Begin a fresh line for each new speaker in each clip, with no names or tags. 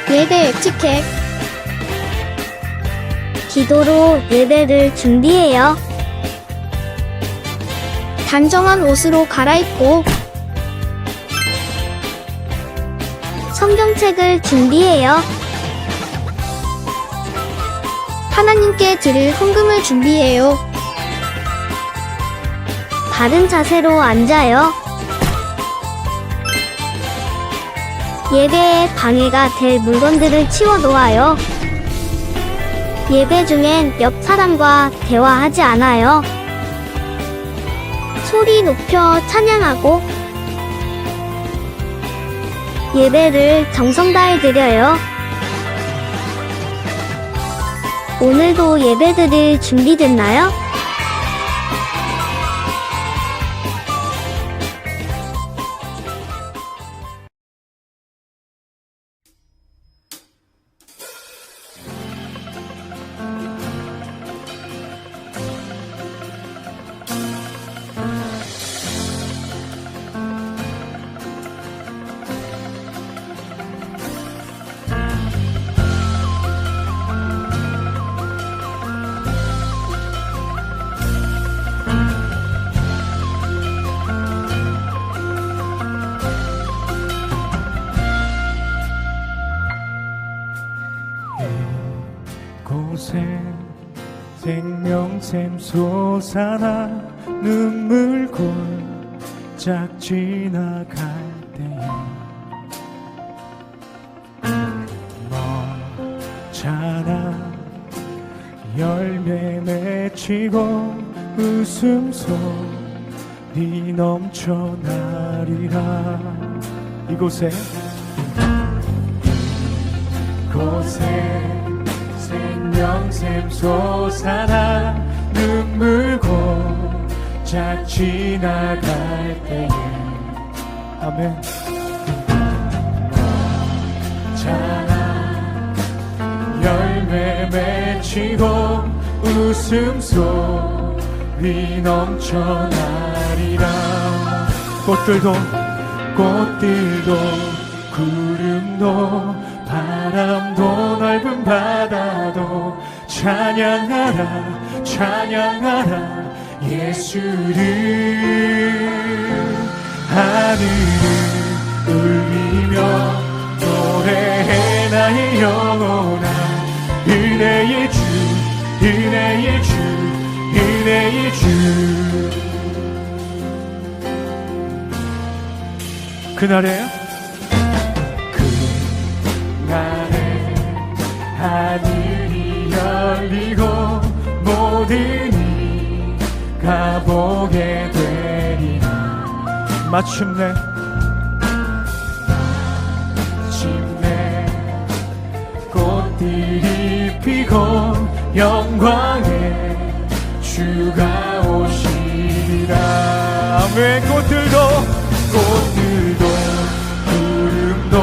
예배 에티켓.
기도로 예배를 준비해요.
단정한 옷으로 갈아입고
성경책을 준비해요.
하나님께 드릴 헌금을 준비해요.
바른 자세로 앉아요. 예배에 방해가 될 물건들을 치워 놓아요. 예배 중엔 옆 사람과 대화하지 않아요. 소리 높여 찬양하고 예배를 정성 다해 드려요. 오늘도 예배드릴 준비됐나요?
곳에 생명샘 솟아나 눈물 골짝 지나갈 때에 멀잖아 열매 맺히고 웃음소리 넘쳐나리라. 이곳에 생명샘 솟아나 눈물 골짝 지나갈 때에 아멘. 자라 열매 맺히고 웃음소리 넘쳐나리라. 꽃들도 구름도 바람도 넓은 바다도 찬양하라 찬양하라 예수를. 하늘을 울리며 노래해 나의 영혼아 은혜의 주 은혜의 주 은혜의 주. 그날에 하늘이 열리고 모든 이가 보게 되리라. 마침내 꽃들이 피고 영광의 주가 오시리라. 아멘. 꽃들도 구름도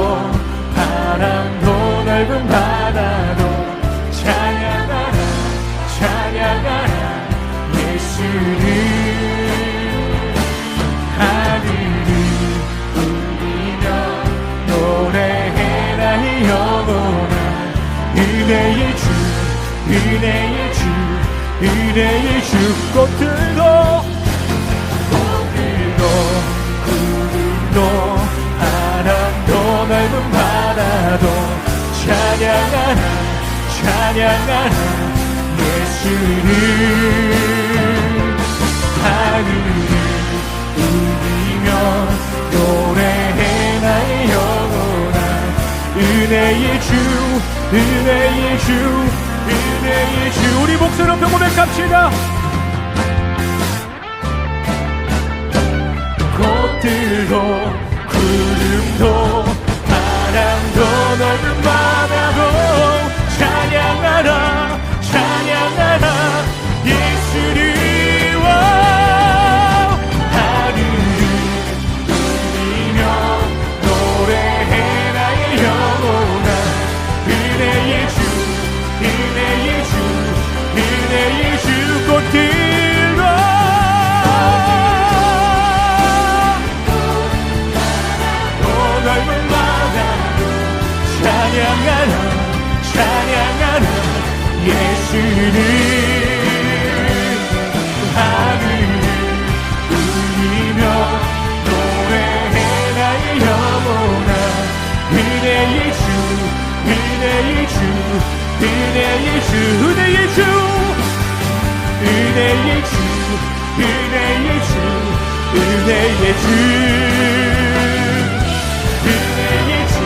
바람도 넓은 바다도 찬양하라 찬양하라 예수를. 하늘을 울리며 노래해 나의 영혼아 은혜의 주 은혜의 주 은혜의 주. 꽃들도 구름도 바람도 넓은 바다도 찬양하라 찬양하라 예수를. 하늘을 울리며 노래해 나의 영혼아 은혜의 주 은혜의 주 은혜의 주. 우리 목소리로 고백합시다. 꽃들도 구름도 바람도 넓은 바다도 찬양하라 찬양하라 예수를. 하늘을 울리며 노래해 나의 영혼아 은혜의 주 은혜의 주 은혜의 주. 꽃들도 찬양하라 예수를 하늘을 울리며 노래해라 영원한 은혜의 주 은혜의 주 은혜의 주 은혜의 주 은혜의 주 은혜의 주 은혜의 주 은혜의 주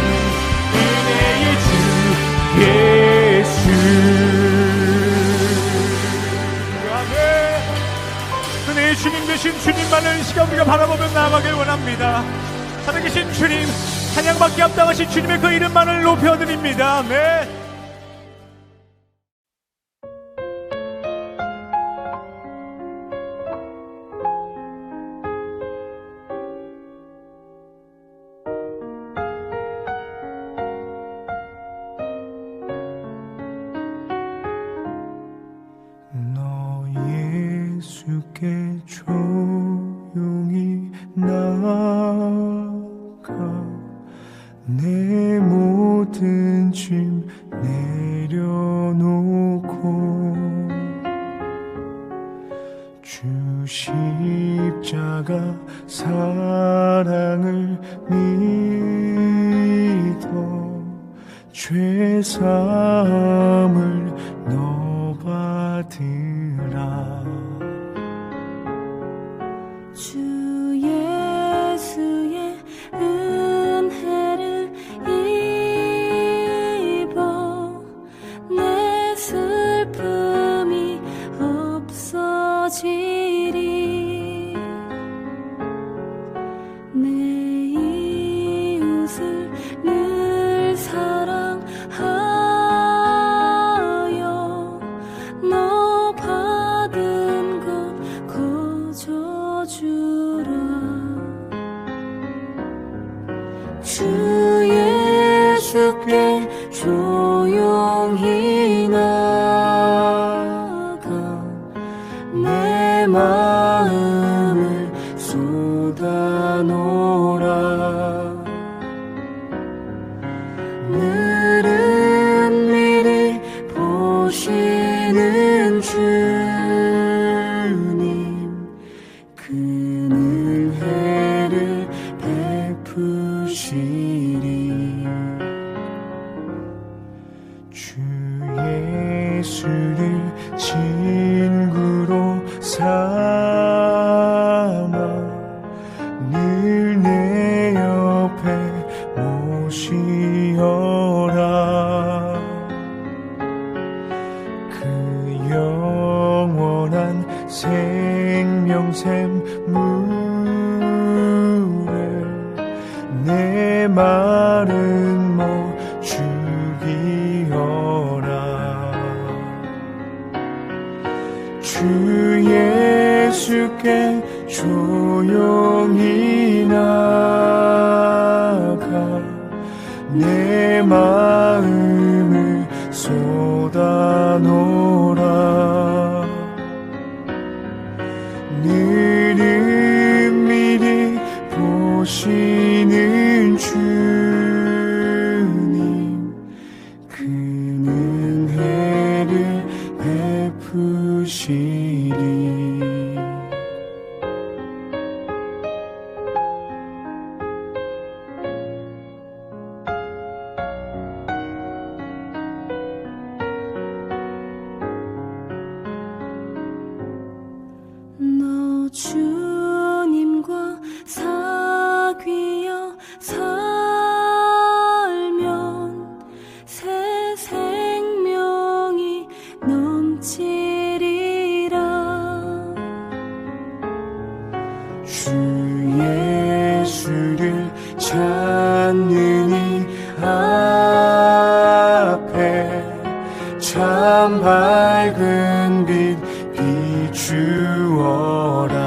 은혜의 주 예수. 아멘. 은혜의 주님 되신 주님만을 이 시간 우리가 바라보며 나아가길 원합니다. 살아계신 주님, 찬양받기 합당하신 주님의 그 이름만을 높여드립니다. 아멘.
예수께 조용히 나아가 내 모든 짐 내려놓고 주 십자가 사랑을 믿어 죄 사함을 너 받으라.
주 예수의 은혜를 입어 내 슬픔이 없어지리. 내 이웃을 늘 사랑하여 너 받은 것 거저주라. 주 예수께 조용히 나가 내 마음을 쏟아놓으라. 늘은 미리 보시는 주님 그 은혜를 베푸시리.
주 예수를 친구로 삼아 늘 내 옆에 모시어라. 그 영원한 생명샘 물에 내 마른 목 죽이어라. 주 예수께 조용히 나가 내 마음을 쏟아놓으라. 늘은 미리 보시는 주님 그 은혜를 베푸시리.
너 주님과 사귀어 살면 새 생명이 넘치리라.
주 예수를 찾는 이 앞에 참 밝은 빛 비추어라.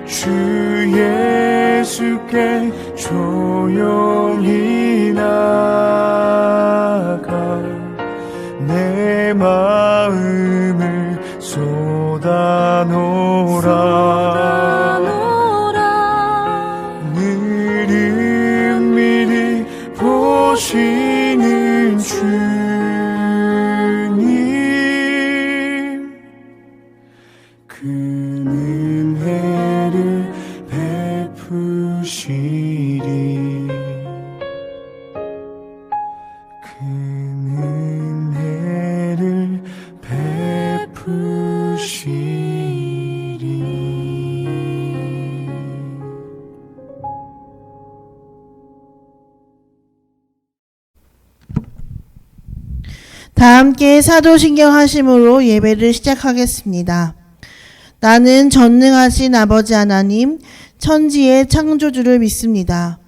주 예수께 조용히 나가 내 마음을 쏟아놓으라. 늘은 미리 그 은혜를 베푸시리.
다 함께 사도신경 하심으로 예배를 시작하겠습니다. 나는 전능하신 아버지 하나님, 천지의 창조주를 믿습니다.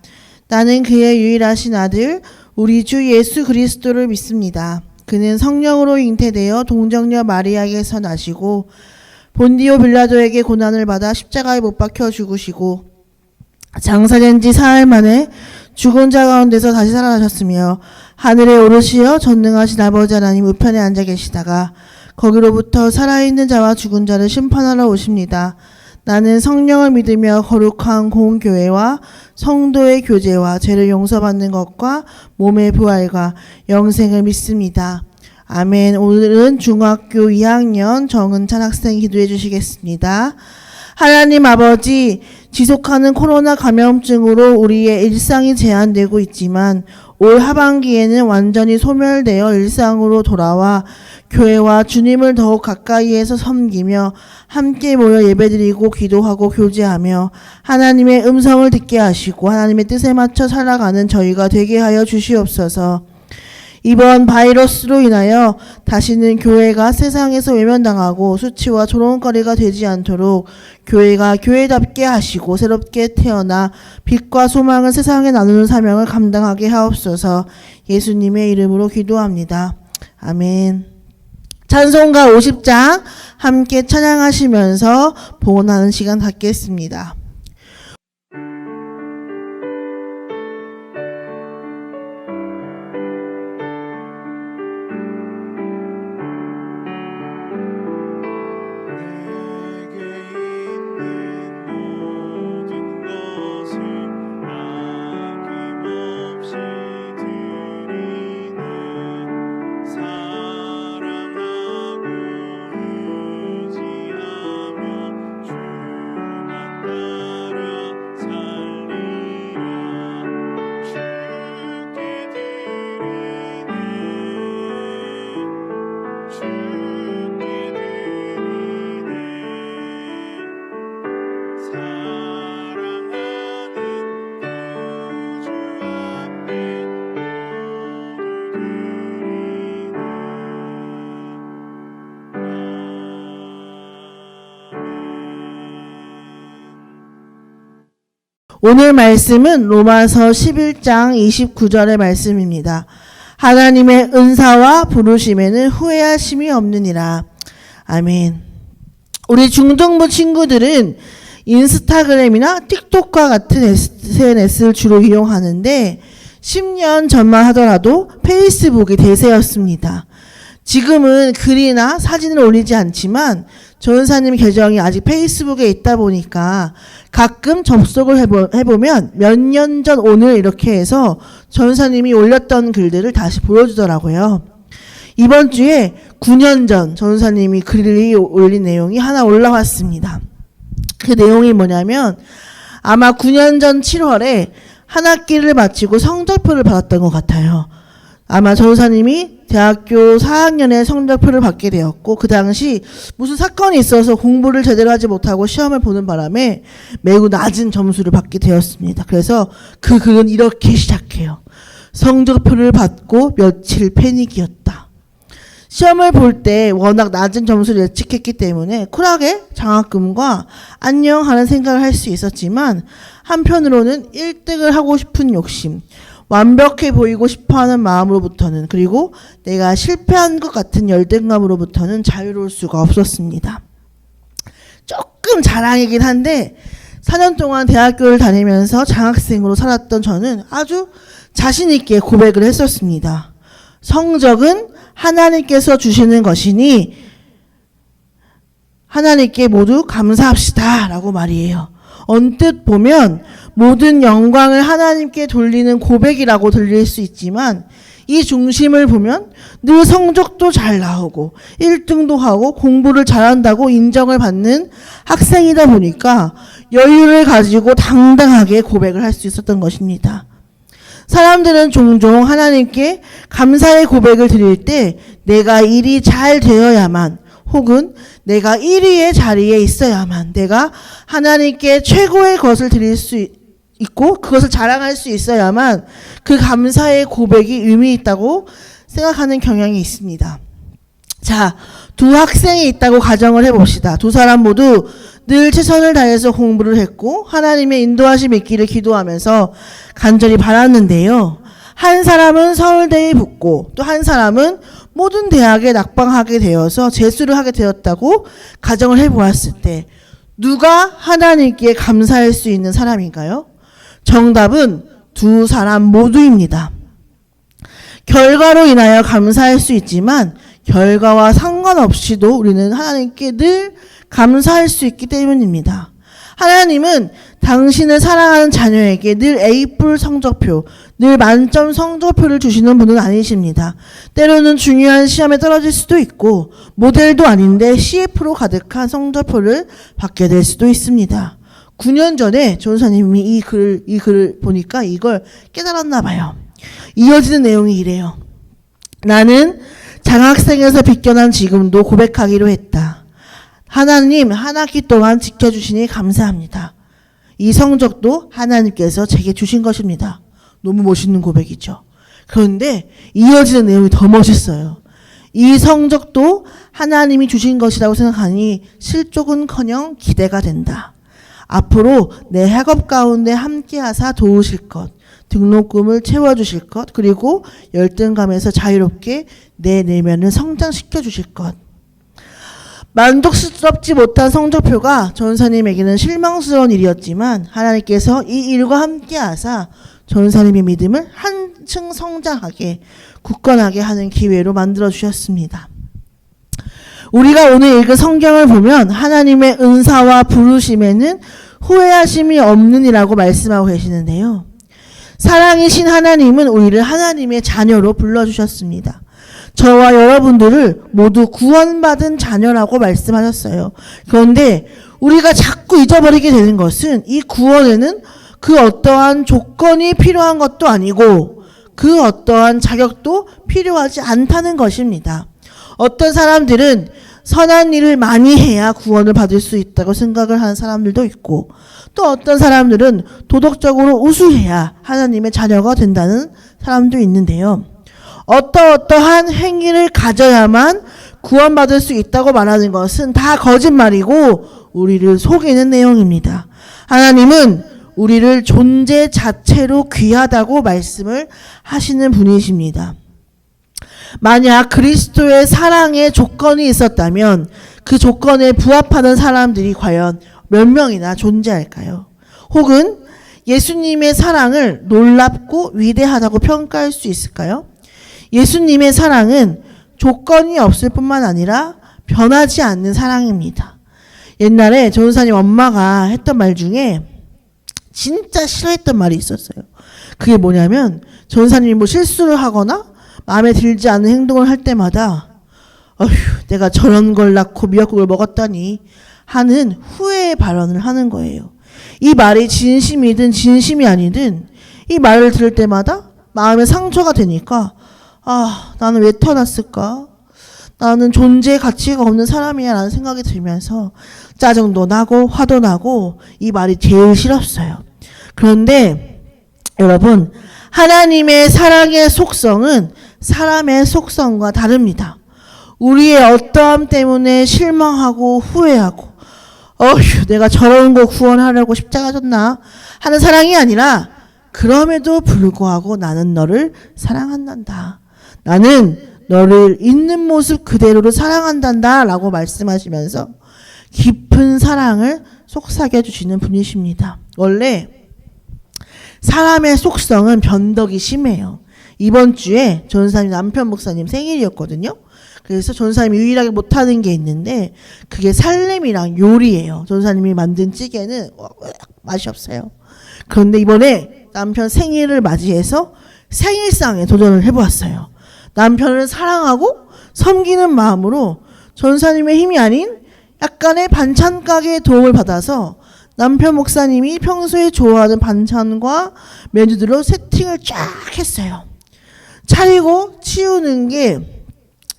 나는 그의 유일하신 아들, 우리 주 예수 그리스도를 믿습니다. 그는 성령으로 잉태되어 동정녀 마리아에게서 나시고 본디오 빌라도에게 고난을 받아 십자가에 못 박혀 죽으시고 장사된 지 사흘 만에 죽은 자 가운데서 다시 살아나셨으며 하늘에 오르시어 전능하신 아버지 하나님 우편에 앉아 계시다가 거기로부터 살아있는 자와 죽은 자를 심판하러 오십니다. 나는 성령을 믿으며 거룩한 공교회와 성도의 교제와 죄를 용서받는 것과 몸의 부활과 영생을 믿습니다. 아멘. 오늘은 중학교 2학년 정은찬 학생 기도해 주시겠습니다. 하나님 아버지, 지속하는 코로나 감염증으로 우리의 일상이 제한되고 있지만 올 하반기에는 완전히 소멸되어 일상으로 돌아와 교회와 주님을 더욱 가까이에서 섬기며 함께 모여 예배드리고 기도하고 교제하며 하나님의 음성을 듣게 하시고 하나님의 뜻에 맞춰 살아가는 저희가 되게 하여 주시옵소서. 이번 바이러스로 인하여 다시는 교회가 세상에서 외면당하고 수치와 조롱거리가 되지 않도록 교회가 교회답게 하시고 새롭게 태어나 빛과 소망을 세상에 나누는 사명을 감당하게 하옵소서. 예수님의 이름으로 기도합니다. 아멘. 찬송가 50장 함께 찬양하시면서 봉헌하는 시간 갖겠습니다. 오늘 말씀은 로마서 11장 29절의 말씀입니다. 하나님의 은사와 부르심에는 후회하심이 없느니라. 아멘. 우리 중등부 친구들은 인스타그램이나 틱톡과 같은 SNS를 주로 이용하는데 10년 전만 하더라도 페이스북이 대세였습니다. 지금은 글이나 사진을 올리지 않지만 전사님 계정이 아직 페이스북에 있다 보니까 가끔 접속을 해보면 몇 년 전 오늘 이렇게 해서 전사님이 올렸던 글들을 다시 보여주더라고요. 이번 주에 9년 전 전사님이 글이 올린 내용이 하나 올라왔습니다. 그 내용이 뭐냐면 아마 9년 전 7월에 한 학기를 마치고 성적표를 받았던 것 같아요. 아마 전사님이 대학교 4학년에 성적표를 받게 되었고 그 당시 무슨 사건이 있어서 공부를 제대로 하지 못하고 시험을 보는 바람에 매우 낮은 점수를 받게 되었습니다. 그래서 그 글은 이렇게 시작해요. 성적표를 받고 며칠 패닉이었다. 시험을 볼 때 워낙 낮은 점수를 예측했기 때문에 쿨하게 장학금과 안녕하는 생각을 할 수 있었지만 한편으로는 1등을 하고 싶은 욕심, 완벽해 보이고 싶어하는 마음으로부터는 그리고 내가 실패한 것 같은 열등감으로부터는 자유로울 수가 없었습니다. 조금 자랑이긴 한데 4년 동안 대학교를 다니면서 장학생으로 살았던 저는 아주 자신 있게 고백을 했었습니다. 성적은 하나님께서 주시는 것이니 하나님께 모두 감사합시다 라고 말이에요. 언뜻 보면 모든 영광을 하나님께 돌리는 고백이라고 들릴 수 있지만 이 중심을 보면 늘 성적도 잘 나오고 1등도 하고 공부를 잘한다고 인정을 받는 학생이다 보니까 여유를 가지고 당당하게 고백을 할 수 있었던 것입니다. 사람들은 종종 하나님께 감사의 고백을 드릴 때 내가 일이 잘 되어야만, 혹은 내가 1위의 자리에 있어야만, 내가 하나님께 최고의 것을 드릴 수 있고 그것을 자랑할 수 있어야만 그 감사의 고백이 의미 있다고 생각하는 경향이 있습니다. 자, 두 학생이 있다고 가정을 해봅시다. 두 사람 모두 늘 최선을 다해서 공부를 했고 하나님의 인도하심 있기를 기도하면서 간절히 바랐는데요. 한 사람은 서울대에 붙고 또 한 사람은 모든 대학에 낙방하게 되어서 재수를 하게 되었다고 가정을 해보았을 때 누가 하나님께 감사할 수 있는 사람인가요? 정답은 두 사람 모두입니다. 결과로 인하여 감사할 수 있지만 결과와 상관없이도 우리는 하나님께 늘 감사할 수 있기 때문입니다. 하나님은 당신을 사랑하는 자녀에게 늘 A+ 성적표, 늘 만점 성적표를 주시는 분은 아니십니다. 때로는 중요한 시험에 떨어질 수도 있고 모델도 아닌데 CF로 가득한 성적표를 받게 될 수도 있습니다. 9년 전에 전사님이 이 글을 보니까 이걸 깨달았나 봐요. 이어지는 내용이 이래요. 나는 장학생에서 비껴난 지금도 고백하기로 했다. 하나님 한 학기 동안 지켜주시니 감사합니다. 이 성적도 하나님께서 제게 주신 것입니다. 너무 멋있는 고백이죠. 그런데 이어지는 내용이 더 멋있어요. 이 성적도 하나님이 주신 것이라고 생각하니 실족은커녕 기대가 된다. 앞으로 내 학업 가운데 함께하사 도우실 것, 등록금을 채워주실 것, 그리고 열등감에서 자유롭게 내 내면을 성장시켜 주실 것. 만족스럽지 못한 성적표가 전사님에게는 실망스러운 일이었지만 하나님께서 이 일과 함께하사 전사님의 믿음을 한층 성장하게 굳건하게 하는 기회로 만들어 주셨습니다. 우리가 오늘 읽은 성경을 보면 하나님의 은사와 부르심에는 후회하심이 없느니라고 말씀하고 계시는데요. 사랑이신 하나님은 우리를 하나님의 자녀로 불러주셨습니다. 저와 여러분들을 모두 구원받은 자녀라고 말씀하셨어요. 그런데 우리가 자꾸 잊어버리게 되는 것은 이 구원에는 그 어떠한 조건이 필요한 것도 아니고 그 어떠한 자격도 필요하지 않다는 것입니다. 어떤 사람들은 선한 일을 많이 해야 구원을 받을 수 있다고 생각을 하는 사람들도 있고 또 어떤 사람들은 도덕적으로 우수해야 하나님의 자녀가 된다는 사람도 있는데요. 어떠한 행위를 가져야만 구원받을 수 있다고 말하는 것은 다 거짓말이고 우리를 속이는 내용입니다. 하나님은 우리를 존재 자체로 귀하다고 말씀을 하시는 분이십니다. 만약 그리스도의 사랑의 조건이 있었다면 그 조건에 부합하는 사람들이 과연 몇 명이나 존재할까요? 혹은 예수님의 사랑을 놀랍고 위대하다고 평가할 수 있을까요? 예수님의 사랑은 조건이 없을 뿐만 아니라 변하지 않는 사랑입니다. 옛날에 전사님 엄마가 했던 말 중에 진짜 싫어했던 말이 있었어요. 그게 뭐냐면 전사님이 뭐 실수를 하거나 마음에 들지 않는 행동을 할 때마다 어휴 내가 저런 걸 낳고 미역국을 먹었다니 하는 후회의 발언을 하는 거예요. 이 말이 진심이든 진심이 아니든 이 말을 들을 때마다 마음에 상처가 되니까 아 나는 왜 태어났을까? 나는 존재의 가치가 없는 사람이야 라는 생각이 들면서 짜증도 나고 화도 나고 이 말이 제일 싫었어요. 그런데 여러분 하나님의 사랑의 속성은 사람의 속성과 다릅니다. 우리의 어떠함 때문에 실망하고 후회하고 어휴 내가 저런 거 구원하려고 십자가 졌나 하는 사랑이 아니라 그럼에도 불구하고 나는 너를 사랑한단다. 나는 너를 있는 모습 그대로로 사랑한단다 라고 말씀하시면서 깊은 사랑을 속삭여 주시는 분이십니다. 원래 사람의 속성은 변덕이 심해요. 이번 주에 전사님 남편 목사님 생일이었거든요. 그래서 전사님이 유일하게 못하는 게 있는데 그게 살림이랑 요리예요. 전사님이 만든 찌개는 맛이 없어요. 그런데 이번에 남편 생일을 맞이해서 생일상에 도전을 해보았어요. 남편을 사랑하고 섬기는 마음으로 전사님의 힘이 아닌 약간의 반찬 가게의 도움을 받아서 남편 목사님이 평소에 좋아하는 반찬과 메뉴들로 세팅을 쫙 했어요. 차리고 치우는 게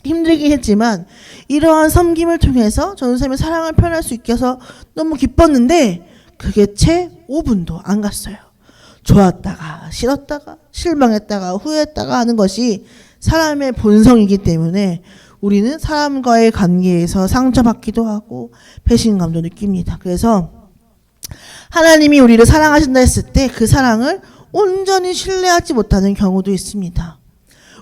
힘들긴 했지만 이러한 섬김을 통해서 전도사님의 사랑을 표현할 수 있게 해서 너무 기뻤는데 그게 채 5분도 안 갔어요. 좋았다가 싫었다가 실망했다가 후회했다가 하는 것이 사람의 본성이기 때문에 우리는 사람과의 관계에서 상처받기도 하고 배신감도 느낍니다. 그래서 하나님이 우리를 사랑하신다 했을 때 그 사랑을 온전히 신뢰하지 못하는 경우도 있습니다.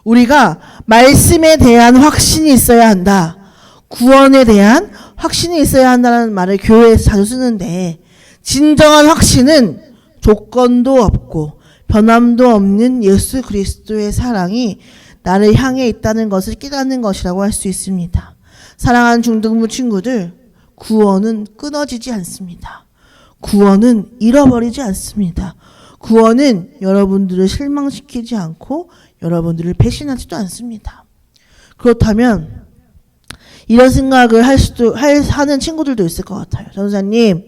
우리가 말씀에 대한 확신이 있어야 한다. 구원에 대한 확신이 있어야 한다는 말을 교회에서 자주 쓰는데 진정한 확신은 조건도 없고 변함도 없는 예수 그리스도의 사랑이 나를 향해 있다는 것을 깨닫는 것이라고 할 수 있습니다. 사랑하는 중등부 친구들, 구원은 끊어지지 않습니다. 구원은 잃어버리지 않습니다. 구원은 여러분들을 실망시키지 않고 여러분들을 배신하지도 않습니다. 그렇다면 이런 생각을 하는 친구들도 있을 것 같아요. 전도사님,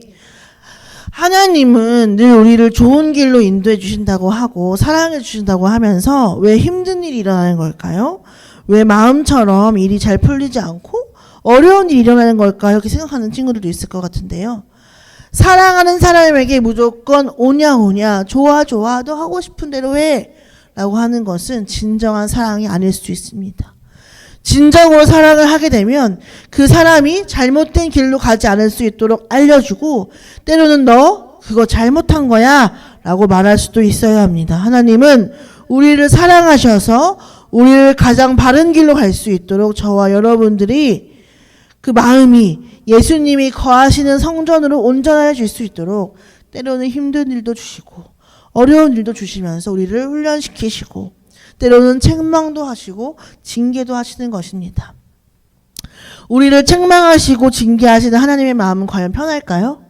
하나님은 늘 우리를 좋은 길로 인도해 주신다고 하고 사랑해 주신다고 하면서 왜 힘든 일이 일어나는 걸까요? 왜 마음처럼 일이 잘 풀리지 않고 어려운 일이 일어나는 걸까? 이렇게 생각하는 친구들도 있을 것 같은데요. 사랑하는 사람에게 무조건 오냐 좋아 너 하고 싶은 대로 해 라고 하는 것은 진정한 사랑이 아닐 수 있습니다. 진정으로 사랑을 하게 되면 그 사람이 잘못된 길로 가지 않을 수 있도록 알려주고 때로는 너 그거 잘못한 거야 라고 말할 수도 있어야 합니다. 하나님은 우리를 사랑하셔서 우리를 가장 바른 길로 갈 수 있도록 저와 여러분들이 그 마음이 예수님이 거하시는 성전으로 온전하여 질 수 있도록 때로는 힘든 일도 주시고 어려운 일도 주시면서 우리를 훈련시키시고 때로는 책망도 하시고 징계도 하시는 것입니다. 우리를 책망하시고 징계하시는 하나님의 마음은 과연 편할까요?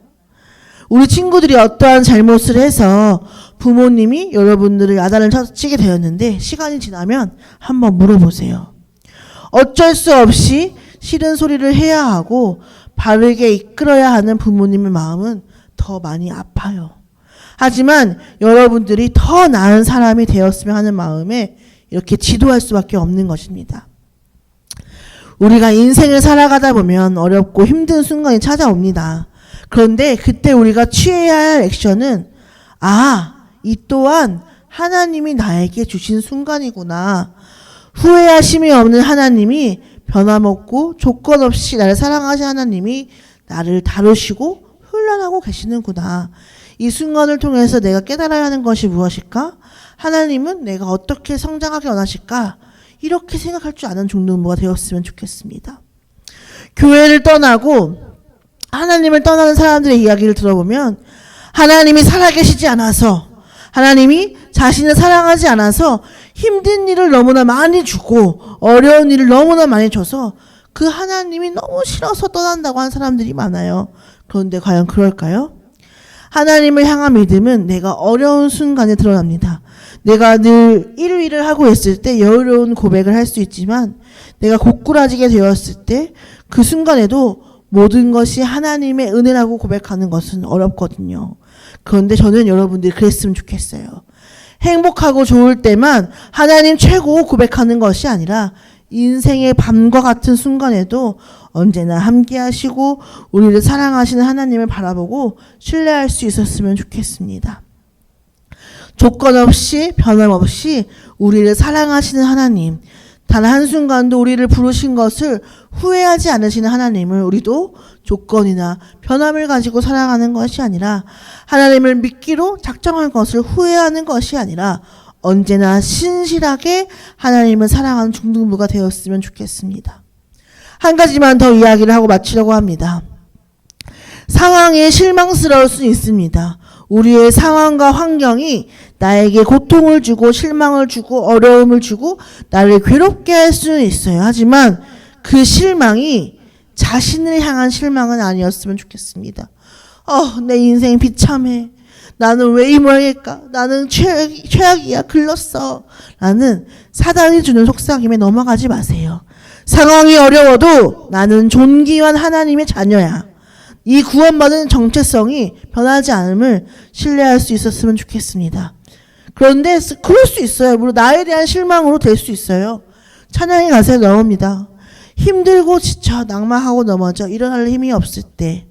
우리 친구들이 어떠한 잘못을 해서 부모님이 여러분들을 야단을 치게 되었는데 시간이 지나면 한번 물어보세요. 어쩔 수 없이 싫은 소리를 해야 하고 바르게 이끌어야 하는 부모님의 마음은 더 많이 아파요. 하지만 여러분들이 더 나은 사람이 되었으면 하는 마음에 이렇게 지도할 수밖에 없는 것입니다. 우리가 인생을 살아가다 보면 어렵고 힘든 순간이 찾아옵니다. 그런데 그때 우리가 취해야 할 액션은 이 또한 하나님이 나에게 주신 순간이구나. 후회하심이 없는 하나님이 변함없고 조건 없이 나를 사랑하신 하나님이 나를 다루시고 훈련하고 계시는구나. 이 순간을 통해서 내가 깨달아야 하는 것이 무엇일까? 하나님은 내가 어떻게 성장하게 원하실까? 이렇게 생각할 줄 아는 중등부가 되었으면 좋겠습니다. 교회를 떠나고 하나님을 떠나는 사람들의 이야기를 들어보면 하나님이 살아계시지 않아서 하나님이 자신을 사랑하지 않아서 힘든 일을 너무나 많이 주고 어려운 일을 너무나 많이 줘서 그 하나님이 너무 싫어서 떠난다고 하는 사람들이 많아요. 그런데 과연 그럴까요? 하나님을 향한 믿음은 내가 어려운 순간에 드러납니다. 내가 늘 1위를 하고 있을 때 여유로운 고백을 할 수 있지만 내가 고꾸라지게 되었을 때 그 순간에도 모든 것이 하나님의 은혜라고 고백하는 것은 어렵거든요. 그런데 저는 여러분들이 그랬으면 좋겠어요. 행복하고 좋을 때만 하나님 최고 고백하는 것이 아니라 인생의 밤과 같은 순간에도 언제나 함께 하시고 우리를 사랑하시는 하나님을 바라보고 신뢰할 수 있었으면 좋겠습니다. 조건 없이 변함없이 우리를 사랑하시는 하나님, 단 한순간도 우리를 부르신 것을 후회하지 않으시는 하나님을 우리도 조건이나 변함을 가지고 사랑하는 것이 아니라 하나님을 믿기로 작정한 것을 후회하는 것이 아니라 언제나 신실하게 하나님을 사랑하는 중등부가 되었으면 좋겠습니다. 한 가지만 더 이야기를 하고 마치려고 합니다. 상황에 실망스러울 수 있습니다. 우리의 상황과 환경이 나에게 고통을 주고 실망을 주고 어려움을 주고 나를 괴롭게 할 수는 있어요. 하지만 그 실망이 자신을 향한 실망은 아니었으면 좋겠습니다. 내 인생 비참해. 나는 왜 이 모양일까? 나는 최악이야. 글렀어. 라는 사단이 주는 속삭임에 넘어가지 마세요. 상황이 어려워도 나는 존귀한 하나님의 자녀야. 이 구원받은 정체성이 변하지 않음을 신뢰할 수 있었으면 좋겠습니다. 그런데 그럴 수 있어요. 물론 나에 대한 실망으로 될 수 있어요. 찬양의 가사에 나옵니다. 힘들고 지쳐 낙마하고 넘어져 일어날 힘이 없을 때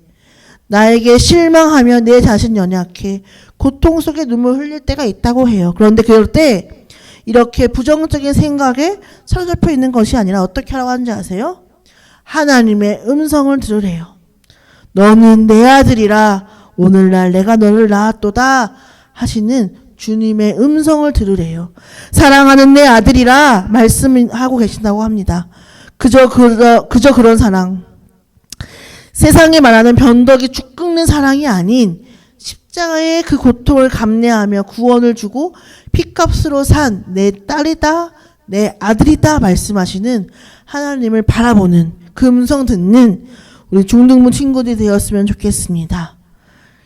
나에게 실망하며 내 자신 연약해 고통 속에 눈물 흘릴 때가 있다고 해요. 그런데 그럴 때 이렇게 부정적인 생각에 사로잡혀 있는 것이 아니라 어떻게 하라고 하는지 아세요? 하나님의 음성을 들으래요. 너는 내 아들이라 오늘날 내가 너를 낳았도다 하시는 주님의 음성을 들으래요. 사랑하는 내 아들이라 말씀하고 계신다고 합니다. 그저 그런 사랑. 세상에 말하는 변덕이 죽 끓는 사랑이 아닌 십자가의 그 고통을 감내하며 구원을 주고 핏값으로 산 내 딸이다, 내 아들이다 말씀하시는 하나님을 바라보는 그 음성 듣는 우리 중등부 친구들이 되었으면 좋겠습니다.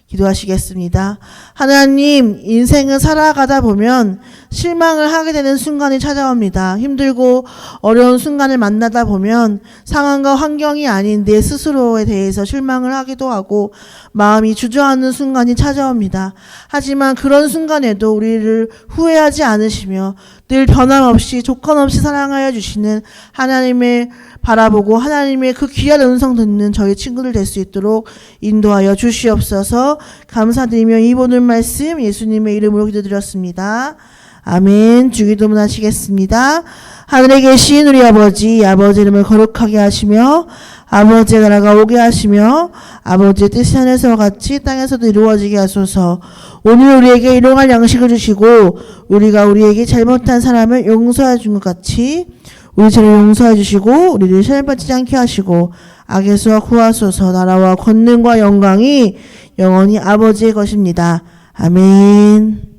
기도하시겠습니다. 하나님, 인생을 살아가다 보면 실망을 하게 되는 순간이 찾아옵니다. 힘들고 어려운 순간을 만나다 보면 상황과 환경이 아닌 내 스스로에 대해서 실망을 하기도 하고 마음이 주저하는 순간이 찾아옵니다. 하지만 그런 순간에도 우리를 후회하지 않으시며 늘 변함없이 조건 없이 사랑하여 주시는 하나님의 바라보고 하나님의 그 귀한 음성 듣는 저희 친구들 될 수 있도록 인도하여 주시옵소서. 감사드리며 이 모든 말씀 예수님의 이름으로 기도드렸습니다. 아멘. 주기도문 하시겠습니다. 하늘에 계신 우리 아버지 이름을 거룩하게 하시며 아버지의 나라가 오게 하시며 아버지의 뜻이 하늘에서와 같이 땅에서도 이루어지게 하소서. 오늘 우리에게 일용할 양식을 주시고 우리가 우리에게 잘못한 사람을 용서해 준 것 같이 우리 죄를 용서해 주시고 우리를 시험에 빠지지 않게 하시고 악에서 구하소서. 나라와 권능과 영광이 영원히 아버지의 것입니다. 아멘.